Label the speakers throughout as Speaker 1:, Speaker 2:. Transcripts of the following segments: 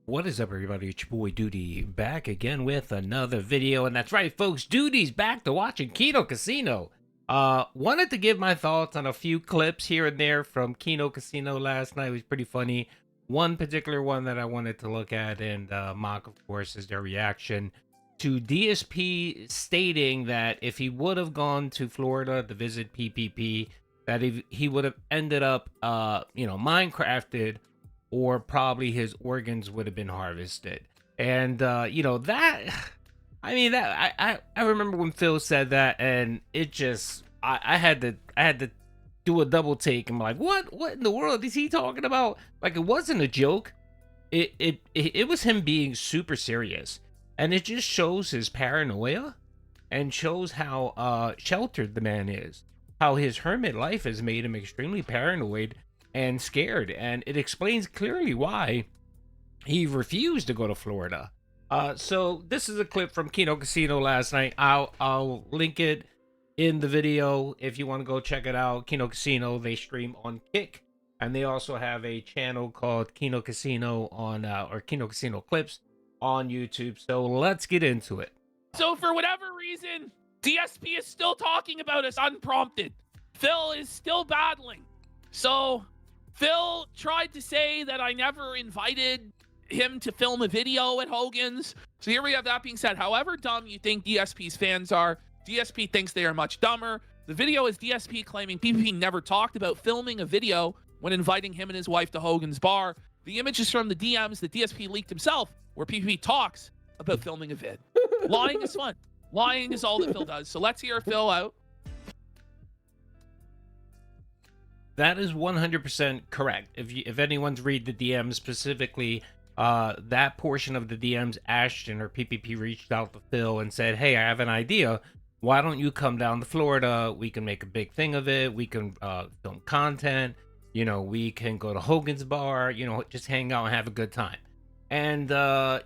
Speaker 1: What is up, everybody? It's your boy Doody back again with another video, and that's right, folks. Doody's back to watching Kino Casino. Wanted to give my thoughts on a few clips here and there from Kino Casino last night. It was pretty funny. One particular one that I wanted to look at and mock, of course, is their reaction to DSP stating that if he would have gone to Florida to visit PPP, that he would have ended up, Minecrafted, or probably his organs would have been harvested. And I remember when Phil said that, and it just I had to do a double take and be like, what in the world is he talking about? Like, it wasn't a joke. It was him being super serious, and it just shows his paranoia and shows how sheltered the man is, how his hermit life has made him extremely paranoid and scared, and it explains clearly why he refused to go to Florida. So this is a clip from Kino Casino last night. I'll link it in the video if you want to go check it out. Kino Casino, they stream on Kick, and they also have a channel called Kino Casino on or Kino Casino Clips on YouTube. So let's get into it.
Speaker 2: So for whatever reason, DSP is still talking about us unprompted. Phil is still battling. So Phil tried to say that I never invited him to film a video at Hogan's. So here we have that being said. However dumb you think DSP's fans are, DSP thinks they are much dumber. The video is DSP claiming PPP never talked about filming a video when inviting him and his wife to Hogan's bar. The image is from the DMs that DSP leaked himself, where PPP talks about filming a vid. Lying is fun. Lying is all that Phil does. So let's hear Phil out.
Speaker 1: That is 100% correct. If anyone's read the DMs specifically, that portion of the DMs, Ashton or PPP reached out to Phil and said, "Hey, I have an idea. Why don't you come down to Florida? We can make a big thing of it. We can film content. We can go to Hogan's bar. Just hang out and have a good time." And I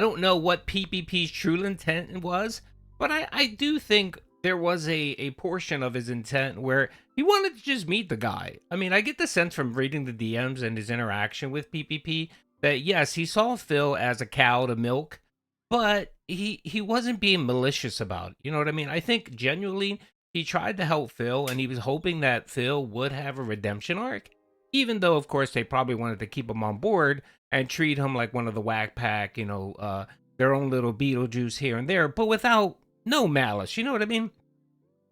Speaker 1: don't know what PPP's true intent was, but I do think there was a portion of his intent where he wanted to just meet the guy. I mean, I get the sense from reading the DMs and his interaction with PPP that, yes, he saw Phil as a cow to milk, but he wasn't being malicious about it. You know what I mean? I think genuinely he tried to help Phil, and he was hoping that Phil would have a redemption arc, even though, of course, they probably wanted to keep him on board and treat him like one of the whack pack, their own little Beetlejuice here and there, but without no malice. You know what I mean?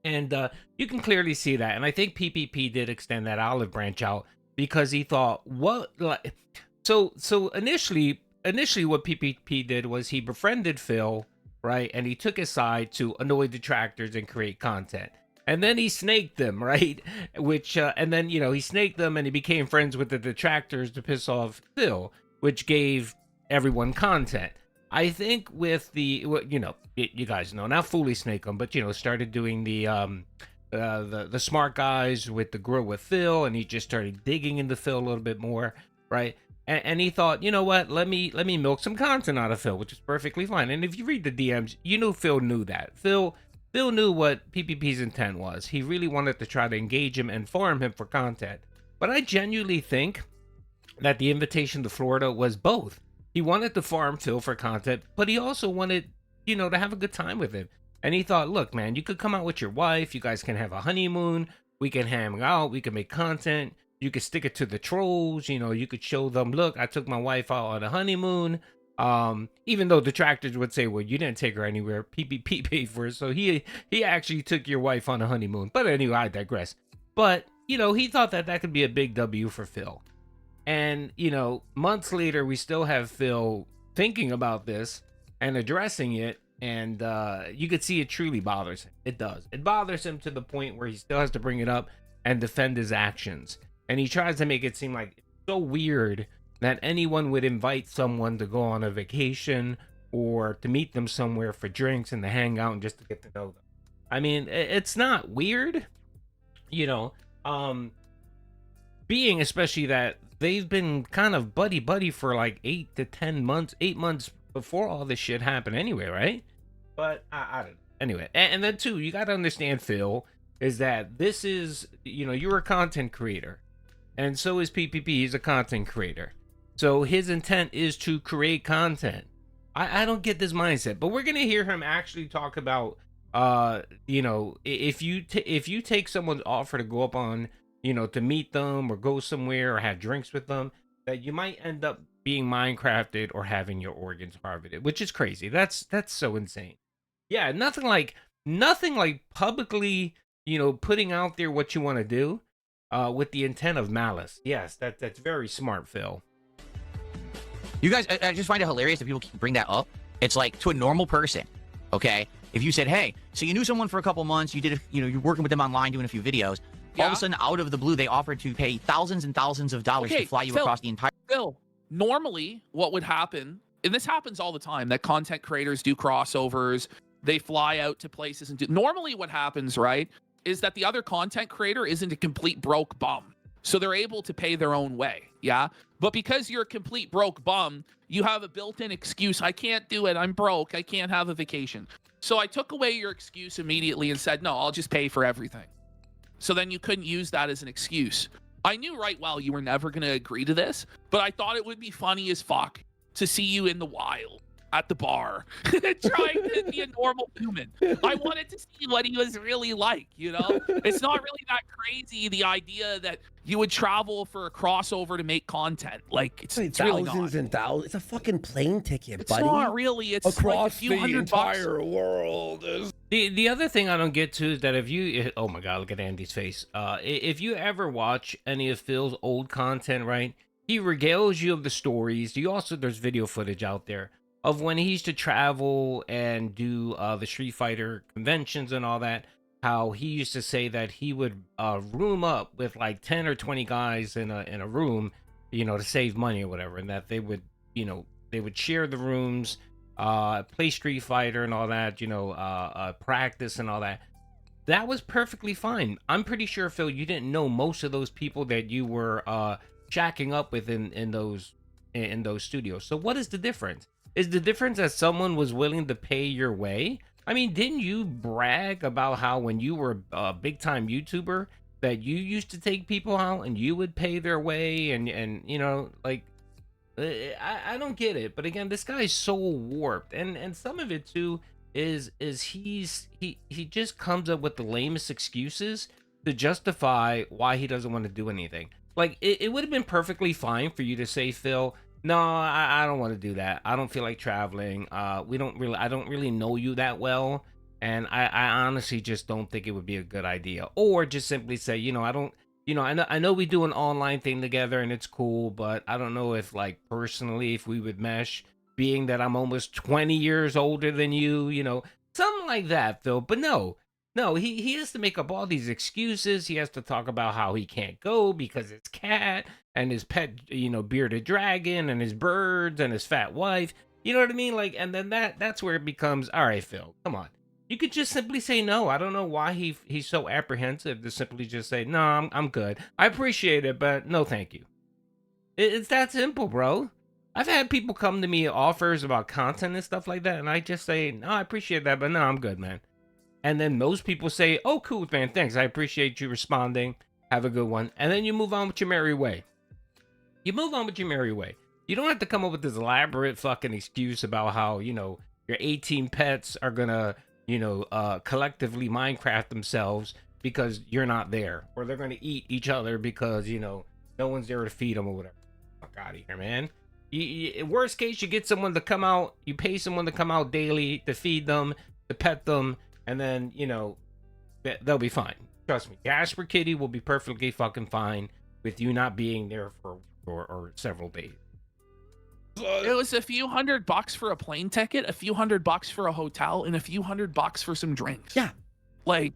Speaker 1: And you can clearly see that. And I think PPP did extend that olive branch out because he thought, so initially what PPP did was he befriended Phil, right? And he took his side to annoy detractors and create content. And then he snaked them, right? And then he snaked them, and he became friends with the detractors to piss off Phil, which gave everyone content. I think with the, you guys know, not fully snake them, but started doing the smart guys with the grill with Phil, and he just started digging into Phil a little bit more, right? And he thought, you know what, let me milk some content out of Phil, which is perfectly fine. And if you read the DMs, Phil knew that. Phil knew what PPP's intent was. He really wanted to try to engage him and farm him for content. But I genuinely think that the invitation to Florida was both. He wanted to farm Phil for content, but he also wanted, to have a good time with him. And he thought, look, man, you could come out with your wife. You guys can have a honeymoon. We can hang out. We can make content. You could stick it to the trolls. You could show them, look, I took my wife out on a honeymoon. Even though detractors would say, well, you didn't take her anywhere. PPP paid for it. So he actually took your wife on a honeymoon. But anyway, I digress. But, he thought that could be a big W for Phil. And, months later, we still have Phil thinking about this and addressing it. And you could see it truly bothers him. It does. It bothers him to the point where he still has to bring it up and defend his actions. And he tries to make it seem like it's so weird that anyone would invite someone to go on a vacation or to meet them somewhere for drinks and to hang out and just to get to know them. I mean, it's not weird, being especially that they've been kind of buddy for like 8 to 10 months, 8 months before all this shit happened anyway, right? But I don't know. Anyway, and then too, you got to understand, Phil, is that this is, you're a content creator. And so is PPP. He's a content creator. So his intent is to create content. I don't get this mindset, but we're gonna hear him actually talk about, if you take someone's offer to go up on, to meet them or go somewhere or have drinks with them, that you might end up being Minecrafted or having your organs harvested, which is crazy. That's so insane. Yeah, nothing like publicly, putting out there what you want to do, with the intent of malice. Yes, that's very smart, Phil.
Speaker 3: You guys, I just find it hilarious that people keep bring that up. It's like, to a normal person, okay? If you said, hey, so you knew someone for a couple months, you did, you're working with them online, doing a few videos. All of a sudden, out of the blue, they offered to pay thousands and thousands of dollars to fly you across the entire.
Speaker 2: Phil, normally what would happen, and this happens all the time, that content creators do crossovers, they fly out to places and do. Normally what happens, right, is that the other content creator isn't a complete broke bum. So they're able to pay their own way, yeah? But because you're a complete broke bum, you have a built-in excuse. I can't do it. I'm broke. I can't have a vacation. So I took away your excuse immediately and said, no, I'll just pay for everything. So then you couldn't use that as an excuse. I knew right well you were never going to agree to this, but I thought it would be funny as fuck to see you in the wild at the bar trying to be a normal human. I wanted to see what he was really like, It's not really that crazy, the idea that you would travel for a crossover to make content. Like, it's really not.
Speaker 4: Thousands and thousands. It's a fucking plane ticket, buddy.
Speaker 2: It's not really. It's
Speaker 4: across
Speaker 2: like a few
Speaker 4: the
Speaker 2: $100 bucks.
Speaker 4: entire world.
Speaker 1: The other thing I don't get to is that oh my god, look at Andy's face. If you ever watch any of Phil's old content, right, he regales you of the stories. There's video footage out there of when he used to travel and do the Street Fighter conventions and all that, how he used to say that he would room up with like 10 or 20 guys in a room, to save money or whatever, and that they would share the rooms, play Street Fighter and all that, practice and all that. That was perfectly fine. I'm pretty sure, Phil, you didn't know most of those people that you were shacking up with in those studios. So what is the difference? Is the difference that someone was willing to pay your way? I mean, didn't you brag about how when you were a big time YouTuber that you used to take people out and you would pay their way and like, I don't get it. But again, this guy's so warped, and some of it too is he just comes up with the lamest excuses to justify why he doesn't want to do anything. Like, it would have been perfectly fine for you to say, Phil, no, I don't want to do that. I don't feel like traveling. I don't really know you that well, and I honestly just don't think it would be a good idea. Or just simply say, I know we do an online thing together and it's cool, but I don't know if, like, personally, if we would mesh, being that I'm almost 20 years older than you, something like that, Phil. But no, he has to make up all these excuses. He has to talk about how he can't go because his cat and his pet, bearded dragon and his birds and his fat wife. You know what I mean? Like, and then that's where it becomes, all right, Phil, come on. You could just simply say no. I don't know why he's so apprehensive to simply just say, no, I'm good. I appreciate it, but no, thank you. It's that simple, bro. I've had people come to me offers about content and stuff like that, and I just say, no, I appreciate that, but no, I'm good, man. And then most people say, oh, cool, man, thanks. I appreciate you responding. Have a good one. And then you move on with your merry way. You don't have to come up with this elaborate fucking excuse about how, your 18 pets are gonna, collectively Minecraft themselves because you're not there. Or they're gonna eat each other because, no one's there to feed them or whatever. Fuck out of here, man. Worst case, you get someone to come out, you pay someone to come out daily to feed them, to pet them, and then, they'll be fine. Trust me. Gasper Kitty will be perfectly fucking fine with you not being there for several days.
Speaker 2: It was a few $100 for a plane ticket, a few $100 for a hotel, and a few $100 for some drinks.
Speaker 4: Yeah.
Speaker 2: Like,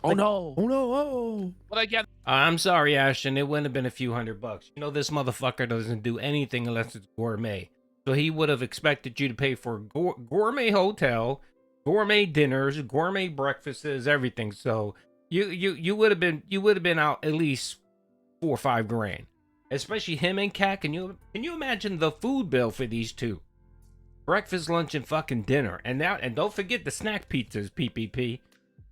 Speaker 2: oh no.
Speaker 4: Oh no. Oh.
Speaker 2: But again,
Speaker 1: I'm sorry, Ashton. It wouldn't have been a few $100. This motherfucker doesn't do anything unless it's gourmet. So he would have expected you to pay for a gourmet hotel, gourmet dinners, gourmet breakfasts, everything. So you would have been out at least $4 or $5 grand. Especially him and Kat. Can you imagine the food bill for these two? Breakfast, lunch, and fucking dinner. And don't forget the snack pizzas, PPP.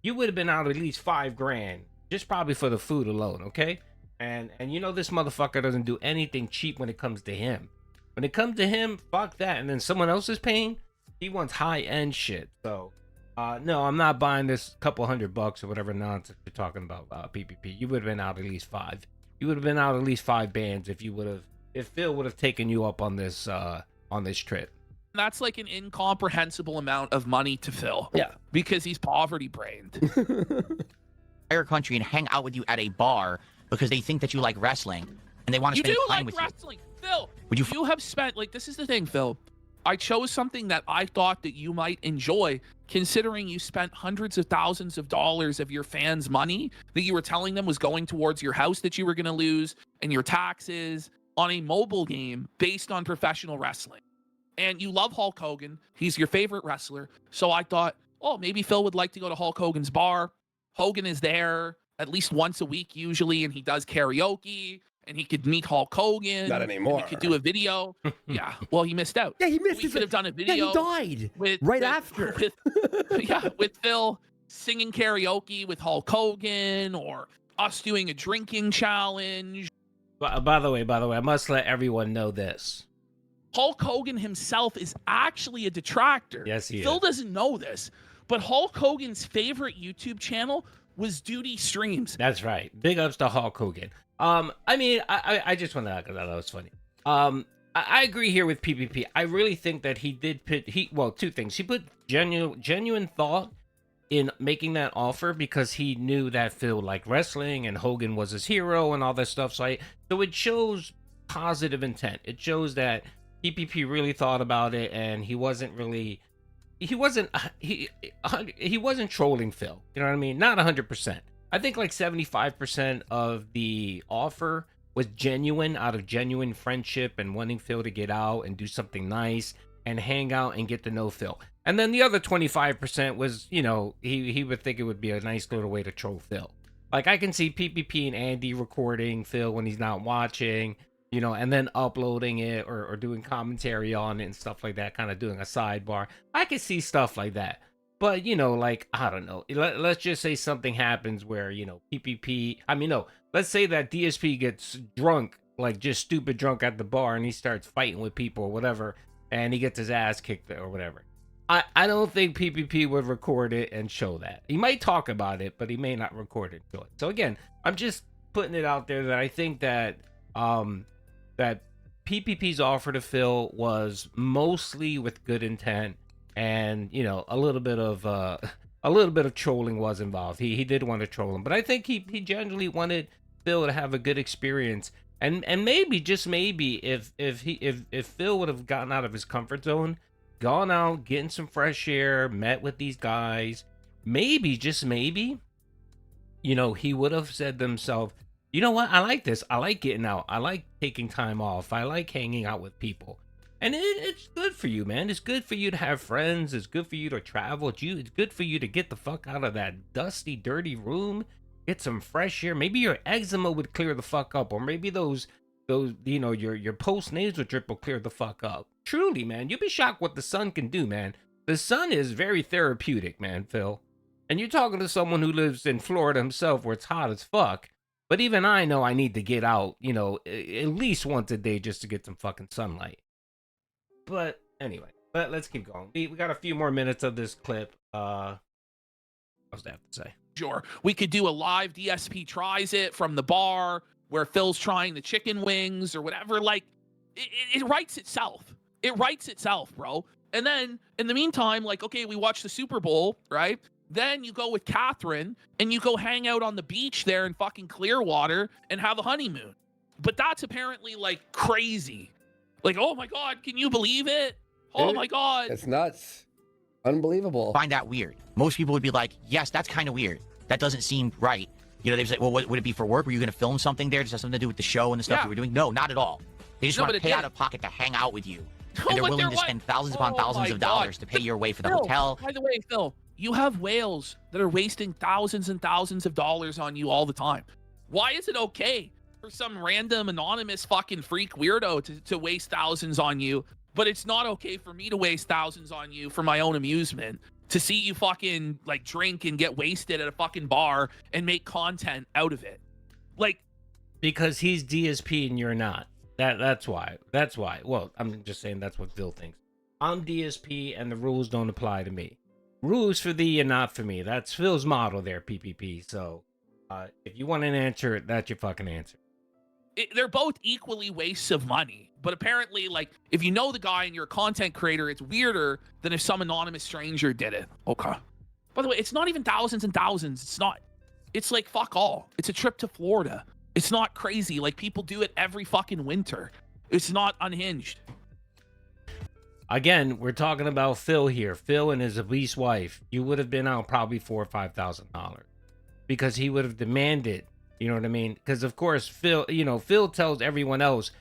Speaker 1: You would have been out at least $5 grand. Just probably for the food alone, okay? And you know this motherfucker doesn't do anything cheap when it comes to him. When it comes to him, fuck that. And then someone else is paying, he wants high-end shit. So no, I'm not buying this couple $100 or whatever nonsense you're talking about, PPP. You would have been out at least 5. You would have been out at least 5 bands if Phil would have taken you up on this trip.
Speaker 2: That's like an incomprehensible amount of money to Phil.
Speaker 4: Yeah.
Speaker 2: Because he's poverty brained.
Speaker 3: Entire country and hang out with you at a bar because they think that you like wrestling and they want to
Speaker 2: You
Speaker 3: spend
Speaker 2: do
Speaker 3: time
Speaker 2: like
Speaker 3: with
Speaker 2: wrestling, Phil.
Speaker 3: Would you
Speaker 2: You have spent, like, this is the thing, Phil. I chose something that I thought that you might enjoy, considering you spent hundreds of thousands of dollars of your fans' money that you were telling them was going towards your house that you were going to lose and your taxes on a mobile game based on professional wrestling. And you love Hulk Hogan. He's your favorite wrestler. So I thought, oh, maybe Phil would like to go to Hulk Hogan's bar. Hogan is there at least once a week usually, and he does karaoke. And he could meet Hulk Hogan.
Speaker 4: Not anymore.
Speaker 2: He could do a video. Yeah, well, he missed out.
Speaker 4: Yeah, he missed
Speaker 2: We
Speaker 4: his.
Speaker 2: could have done a video.
Speaker 4: Yeah, he died right after.
Speaker 2: With Phil singing karaoke with Hulk Hogan, or us doing a drinking challenge.
Speaker 1: By the way, I must let everyone know this.
Speaker 2: Hulk Hogan himself is actually a detractor.
Speaker 1: Yes, he
Speaker 2: Phil
Speaker 1: is.
Speaker 2: doesn't know this, but Hulk Hogan's favorite YouTube channel was Doody Streams.
Speaker 1: That's right. Big ups to Hulk Hogan. I mean, I just want to because I thought that was funny. I agree here with PPP. I really think that he did well, 2 things. He put genuine thought in making that offer because he knew that Phil liked wrestling and Hogan was his hero and all that stuff. So it shows positive intent. It shows that PPP really thought about it and he wasn't trolling Phil. You know what I mean? Not 100%. I think like 75% of the offer was genuine, out of genuine friendship and wanting Phil to get out and do something nice and hang out and get to know Phil. And then the other 25% was, you know, he would think it would be a nice little way to troll Phil. Like I can see PPP and Andy recording Phil when he's not watching, you know, and then uploading it or doing commentary on it and stuff like that, kind of doing a sidebar. I can see stuff like that. But, you know, like, I don't know. Let's just say something happens where, you know, let's say that DSP gets drunk, like just stupid drunk at the bar and he starts fighting with people or whatever, and he gets his ass kicked or whatever. I don't think PPP would record it and show that. He might talk about it, but he may not record it and show it. So again, I'm just putting it out there that I think that that PPP's offer to Phil was mostly with good intent. And, you know, a little bit of trolling was involved. He did want to troll him, but I think he genuinely wanted Phil to have a good experience. And maybe, just maybe, if Phil would have gotten out of his comfort zone, gone out, getting some fresh air, met with these guys, maybe, just maybe, you know, he would have said to himself, you know what, I like this. I like getting out. I like taking time off. I like hanging out with people. And it's good for you, man. It's good for you to have friends. It's good for you to travel. It's good for you to get the fuck out of that dusty, dirty room. Get some fresh air. Maybe your eczema would clear the fuck up. Or maybe those you know, your post-nasal drip will clear the fuck up. Truly, man. You'll be shocked what the sun can do, man. The sun is very therapeutic, man, Phil. And you're talking to someone who lives in Florida himself where it's hot as fuck. But even I know I need to get out, you know, at least once a day just to get some fucking sunlight. But anyway, let's keep going. We got a few more minutes of this clip. What else do I have to say?
Speaker 2: Sure. We could do a live DSP tries it from the bar where Phil's trying the chicken wings or whatever. Like, it writes itself. It writes itself, bro. And then, in the meantime, like, okay, we watch the Super Bowl, right? Then you go with Catherine and you go hang out on the beach there in fucking Clearwater and have a honeymoon. But that's apparently, like, crazy. Like, oh my God, can you believe it? Oh my God.
Speaker 4: It's nuts. Unbelievable.
Speaker 3: find that weird? Most people would be like, yes, that's kind of weird. That doesn't seem right. You know, they'd say, well, what, would it be for work? Were you going to film something there? Does it have something to do with the show and the stuff you were doing? No, not at all. They just want to pay out of pocket to hang out with you. And they're willing to spend thousands upon thousands of dollars to pay your way for the hotel.
Speaker 2: By the way, Phil, you have whales that are wasting thousands and thousands of dollars on you all the time. Why is it okay for some random anonymous fucking freak weirdo to waste thousands on you, but it's not okay for me to waste thousands on you for my own amusement, to see you fucking like drink and get wasted at a fucking bar and make content out of it? Like,
Speaker 1: Because he's DSP and you're not. That's why. That's why. Well, I'm just saying that's what Phil thinks. I'm DSP and the rules don't apply to me. Rules for thee and not for me. That's Phil's motto there, PPP. So if you want an answer, that's your fucking answer.
Speaker 2: They're both equally wastes of money. But apparently, like, if you know the guy and you're a content creator, it's weirder than if some anonymous stranger did it. Okay. By the way, it's not even thousands and thousands. It's not. It's like, fuck all. It's a trip to Florida. It's not crazy. Like, people do it every fucking winter. It's not unhinged.
Speaker 1: Again, we're talking about Phil here. Phil and his obese wife. You would have been out probably $4,000 or $5,000 because he would have demanded. You know what I mean? Because of course, Phil. You know, Phil tells everyone else,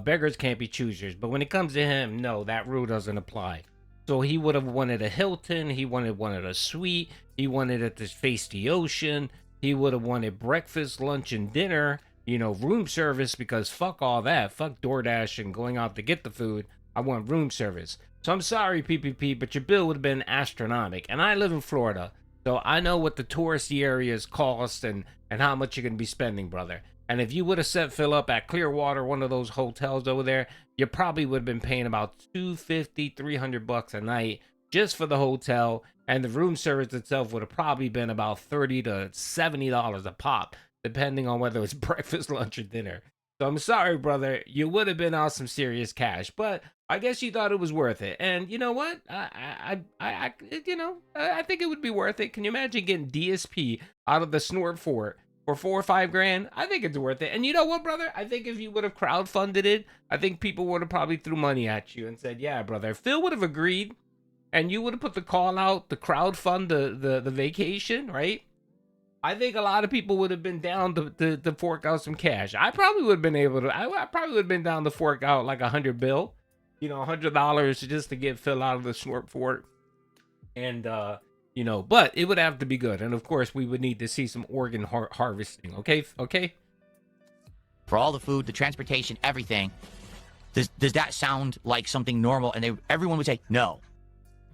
Speaker 1: beggars can't be choosers. But when it comes to him, no, that rule doesn't apply. So he would have wanted a Hilton. He wanted a suite. He wanted it to face the ocean. He would have wanted breakfast, lunch, and dinner. You know, room service, because fuck all that. Fuck DoorDash and going out to get the food. I want room service. So I'm sorry, PPP, but your bill would have been astronomical. And I live in Florida, so I know what the touristy areas cost and how much you're going to be spending, brother. And if you would have set Phil up at Clearwater, one of those hotels over there, you probably would have been paying about $250, $300 a night just for the hotel. And the room service itself would have probably been about $30 to $70 a pop, depending on whether it's breakfast, lunch, or dinner. So I'm sorry, brother. You would have been out some serious cash, but I guess you thought it was worth it. And you know what? I think it would be worth it. Can you imagine getting DSP out of the Snort Fort for $4 or $5 I think it's worth it. And you know what, brother? I think if you would have crowdfunded it, I think people would have probably threw money at you and said, "Yeah, brother." Phil would have agreed, and you would have put the call out, the crowdfund, the vacation, right? I think a lot of people would have been down to fork out some cash. I probably would have been able to. I probably would have been down to fork out like $100, $100 just to get Phil out of the Snort Fort. And but it would have to be good. And of course, we would need to see some organ harvesting. Okay.
Speaker 3: For all the food, the transportation, everything. Does that sound like something normal? And everyone would say no.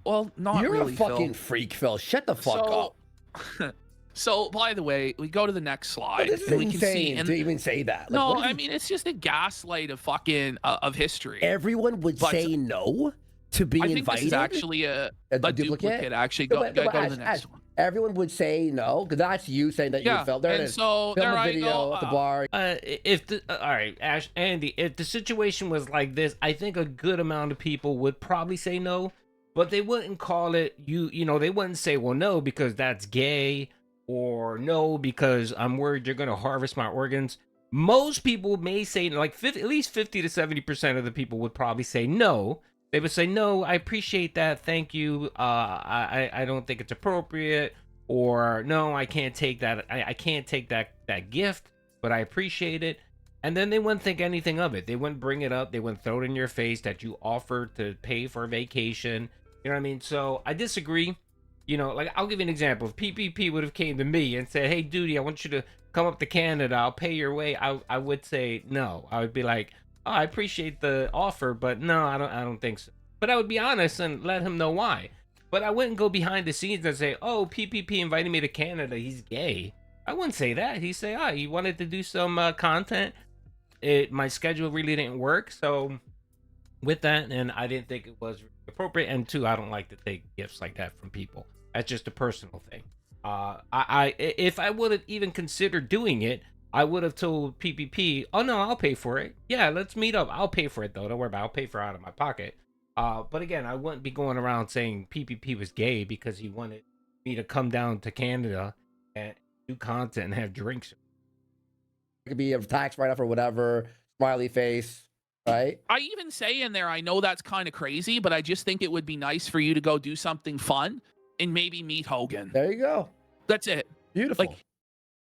Speaker 2: Well, not
Speaker 4: You're
Speaker 2: really,
Speaker 4: a fucking
Speaker 2: Phil.
Speaker 4: freak, Phil. Shut the fuck up.
Speaker 2: So, by the way, we go to the next slide.
Speaker 4: This is
Speaker 2: and we
Speaker 4: insane
Speaker 2: can
Speaker 4: to
Speaker 2: see,
Speaker 4: even say that. Like,
Speaker 2: no,
Speaker 4: what is-
Speaker 2: I mean, it's just a gaslight of fucking of history.
Speaker 4: everyone would
Speaker 2: But-
Speaker 4: say no to being
Speaker 2: I think
Speaker 4: invited.
Speaker 2: this is actually a duplicate. Actually,
Speaker 4: No,
Speaker 2: go
Speaker 4: but
Speaker 2: to the
Speaker 4: Ash,
Speaker 2: next one.
Speaker 4: Everyone would say no because that's you saying that you felt there.
Speaker 2: And
Speaker 4: it is.
Speaker 2: so
Speaker 4: Film
Speaker 2: there
Speaker 4: a
Speaker 2: I
Speaker 4: video
Speaker 2: go.
Speaker 4: at the bar.
Speaker 1: All right, Ash, Andy, if the situation was like this, I think a good amount of people would probably say no, but they wouldn't call it they wouldn't say, well, no, because that's gay, or no, because I'm worried you're going to harvest my organs. Most people may say, like, at least 50 to 70% of the people would probably say no. They would say, no, I appreciate that, thank you, I don't think it's appropriate, or no, I can't take that, I can't take that gift, but I appreciate it. And then they wouldn't think anything of it. They wouldn't bring it up. They wouldn't throw it in your face that you offered to pay for a vacation. You know what I mean? So I disagree. Like, I'll give you an example. If PPP would have came to me and said, "Hey, Doody, I want you to come up to Canada. I'll pay your way." I would say no. I would be like, "Oh, I appreciate the offer, but no, I don't think so." But I would be honest and let him know why. But I wouldn't go behind the scenes and say, "Oh, PPP invited me to Canada. He's gay." I wouldn't say that. He'd say, "Oh, he wanted to do some content. My schedule really didn't work, so with that, and I didn't think it was appropriate. And two, I don't like to take gifts like that from people. That's just a personal thing. If I would have even considered doing it, I would have told PPP, "Oh no, I'll pay for it. Yeah, let's meet up. I'll pay for it though. Don't worry about it. I'll pay for it out of my pocket." But again, I wouldn't be going around saying PPP was gay because he wanted me to come down to Canada and do content and have drinks.
Speaker 4: It could be a tax write-off or whatever, smiley face, right?
Speaker 2: I even say in there, I know that's kind of crazy, but I just think it would be nice for you to go do something fun and maybe meet Hogan.
Speaker 4: There you go.
Speaker 2: That's it.
Speaker 4: Beautiful.
Speaker 2: Like,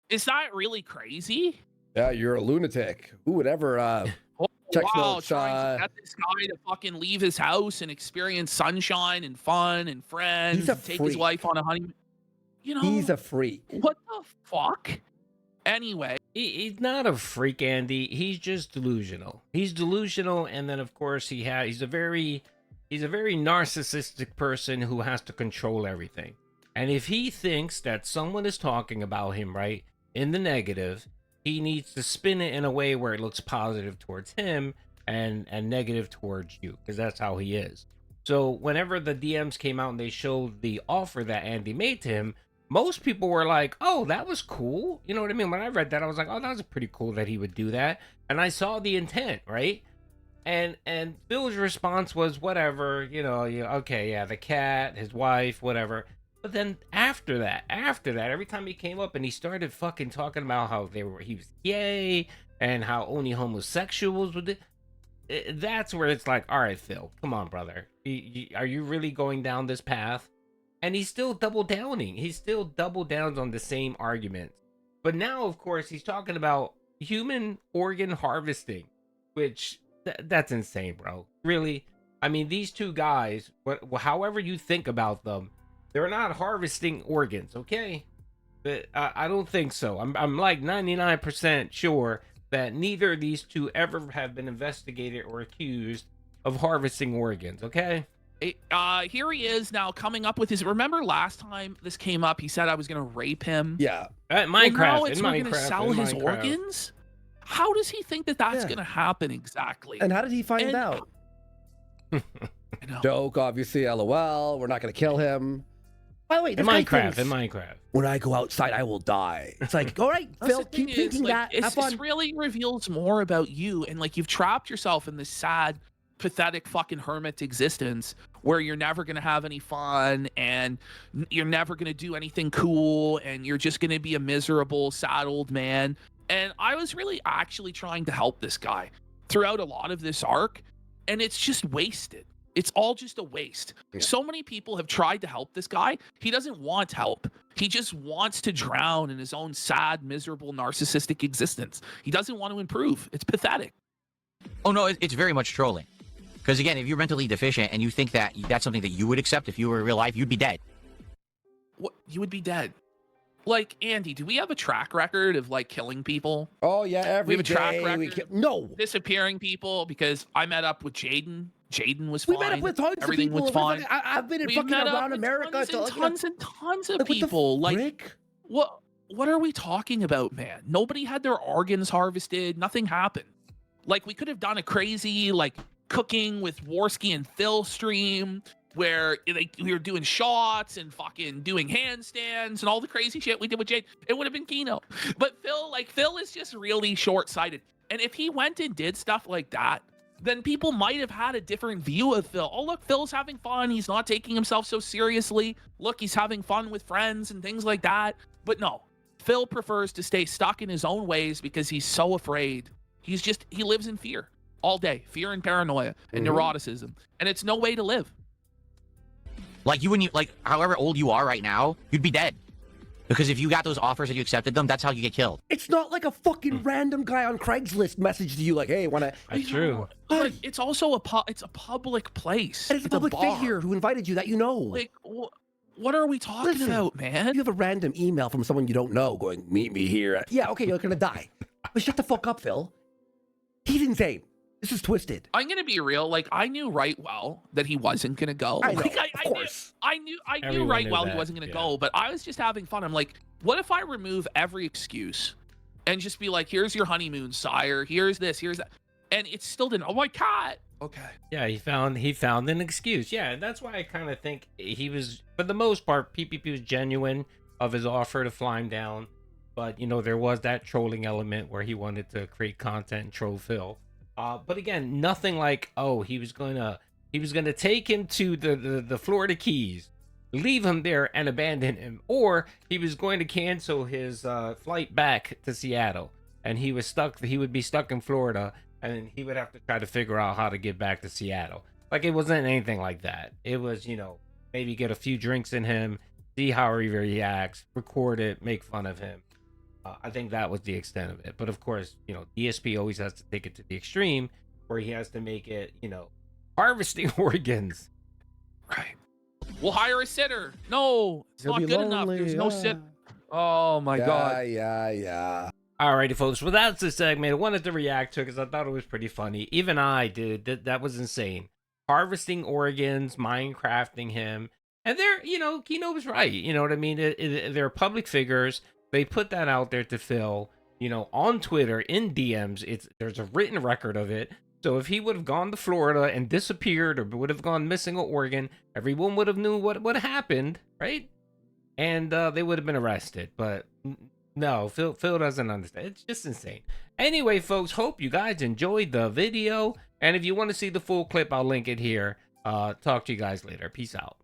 Speaker 2: is that really crazy?
Speaker 4: Yeah, you're a lunatic. Who would ever checks notes,
Speaker 2: trying to get this guy to fucking leave his house and experience sunshine and fun and friends.
Speaker 4: He's a
Speaker 2: and take his
Speaker 4: freak.
Speaker 2: wife on a honeymoon.
Speaker 4: He's a freak.
Speaker 2: What the fuck? Anyway.
Speaker 1: He's not a freak, Andy. He's just delusional. He's delusional, and then of course he's a very narcissistic person who has to control everything. And if he thinks that someone is talking about him, right, in the negative, he needs to spin it in a way where it looks positive towards him and negative towards you, because that's how he is. So whenever the DMs came out and they showed the offer that Andy made to him, most people were like, oh, that was cool. You know what I mean? When I read that, I was like, oh, that was pretty cool that he would do that. And I saw the intent, right? And Phil's response was whatever, okay, yeah, the cat, his wife, whatever. But then after that, every time he came up and he started fucking talking about how he was gay and how only homosexuals would do, that's where it's like, all right, Phil, come on, brother. Are you really going down this path? And he's still double downing. He still double downs on the same arguments. But now, of course, he's talking about human organ harvesting, which that's insane, bro. Really? I mean, these two guys, however you think about them, they're not harvesting organs, okay? But I don't think so. I'm like 99% sure that neither of these two ever have been investigated or accused of harvesting organs, okay?
Speaker 2: Here he is now coming up with his. Remember last time this came up, he said I was going to rape him.
Speaker 4: Yeah.
Speaker 1: At Minecraft,
Speaker 2: well, now
Speaker 1: we're
Speaker 2: going to sell his organs. How does he think that that's going to happen exactly?
Speaker 4: And how did he find out? Joke, obviously. LOL. We're not going to kill him. By the way,
Speaker 1: in Minecraft.
Speaker 4: When I go outside, I will die. It's like, all right, Phil, keep thinking that. Have fun.
Speaker 2: This really reveals more about you, and like you've trapped yourself in this sad, pathetic fucking hermit existence where you're never going to have any fun and you're never going to do anything cool and you're just going to be a miserable, sad old man. And I was really actually trying to help this guy throughout a lot of this arc, and it's just wasted. It's all just a waste. Yeah. So many people have tried to help this guy. He doesn't want help. He just wants to drown in his own sad, miserable, narcissistic existence. He doesn't want to improve. It's pathetic.
Speaker 3: Oh, no, it's very much trolling. Because, again, if you're mentally deficient and you think that that's something that you would accept if you were in real life, you'd be dead.
Speaker 2: What? You would be dead. Like, Andy, do we have a track record of, like, killing people?
Speaker 4: Oh, yeah, every
Speaker 2: we have a track record
Speaker 4: no.
Speaker 2: Disappearing people, because I met up with Jaden. Jaden was fine.
Speaker 4: We met up with tons
Speaker 2: Everything
Speaker 4: of people.
Speaker 2: was fine.
Speaker 4: I've been in fucking around America.
Speaker 2: Tons and tons of people. Like, what are we talking about, man? Nobody had their organs harvested. Nothing happened. Like, we could have done a crazy, like, cooking with Warski and Phil stream where we were doing shots and fucking doing handstands and all the crazy shit we did with Jade. It would have been Kino. But Phil is just really short-sighted. And if he went and did stuff like that, then people might have had a different view of Phil. Oh, look, Phil's having fun. He's not taking himself so seriously. Look, he's having fun with friends and things like that. But no, Phil prefers to stay stuck in his own ways because he's so afraid. He lives in fear all day. Fear and paranoia and neuroticism. And it's no way to live.
Speaker 3: Like, you wouldn't, like, however old you are right now, you'd be dead. Because if you got those offers and you accepted them, that's how you get killed.
Speaker 4: It's not like a fucking random guy on Craigslist messaged you like, hey, wanna...
Speaker 1: That's true.
Speaker 2: But it's also it's a public place.
Speaker 4: And it's a public figure who invited you that you know.
Speaker 2: Like, what are we talking about, man?
Speaker 4: You have a random email from someone you don't know going, meet me here. Yeah, okay, you're gonna die. But shut the fuck up, Phil. He's insane. This is twisted.
Speaker 2: I'm gonna be real. Like, I knew right well that he wasn't gonna go.
Speaker 4: I know,
Speaker 2: like,
Speaker 4: of course.
Speaker 2: I knew right well he wasn't gonna go. But I was just having fun. I'm like, what if I remove every excuse and just be like, here's your honeymoon, sire. Here's this. Here's that. And it still didn't. Oh my god. Okay.
Speaker 1: Yeah, he found an excuse. Yeah, and that's why I kind of think he was, for the most part, PPP was genuine of his offer to fly him down. But there was that trolling element where he wanted to create content and troll Phil. But again, nothing like, oh, he was gonna take him to the Florida Keys, leave him there and abandon him, or he was going to cancel his flight back to Seattle, and he would be stuck in Florida, and he would have to try to figure out how to get back to Seattle. Like, it wasn't anything like that. It was, maybe get a few drinks in him, see how he reacts, record it, make fun of him. I think that was the extent of it. But of course, DSP always has to take it to the extreme where he has to make it, harvesting organs.
Speaker 2: Right. We'll hire a sitter. No, it's not good enough. There's no sit. Oh my God.
Speaker 4: Yeah.
Speaker 1: Alrighty, folks. Well, that's the segment. I wanted to react to it because I thought it was pretty funny. Even I did. That was insane. Harvesting organs, Minecrafting him. And Kino was right. You know what I mean? They're public figures. They put that out there to Phil. you know, on Twitter in DMs. There's a written record of it. So if he would have gone to Florida and disappeared, or would have gone missing or Oregon, everyone would have knew what happened, right? And they would have been arrested. But no, Phil doesn't understand. It's just insane. Anyway, folks, hope you guys enjoyed the video. And if you want to see the full clip, I'll link it here. Talk to you guys later. Peace out.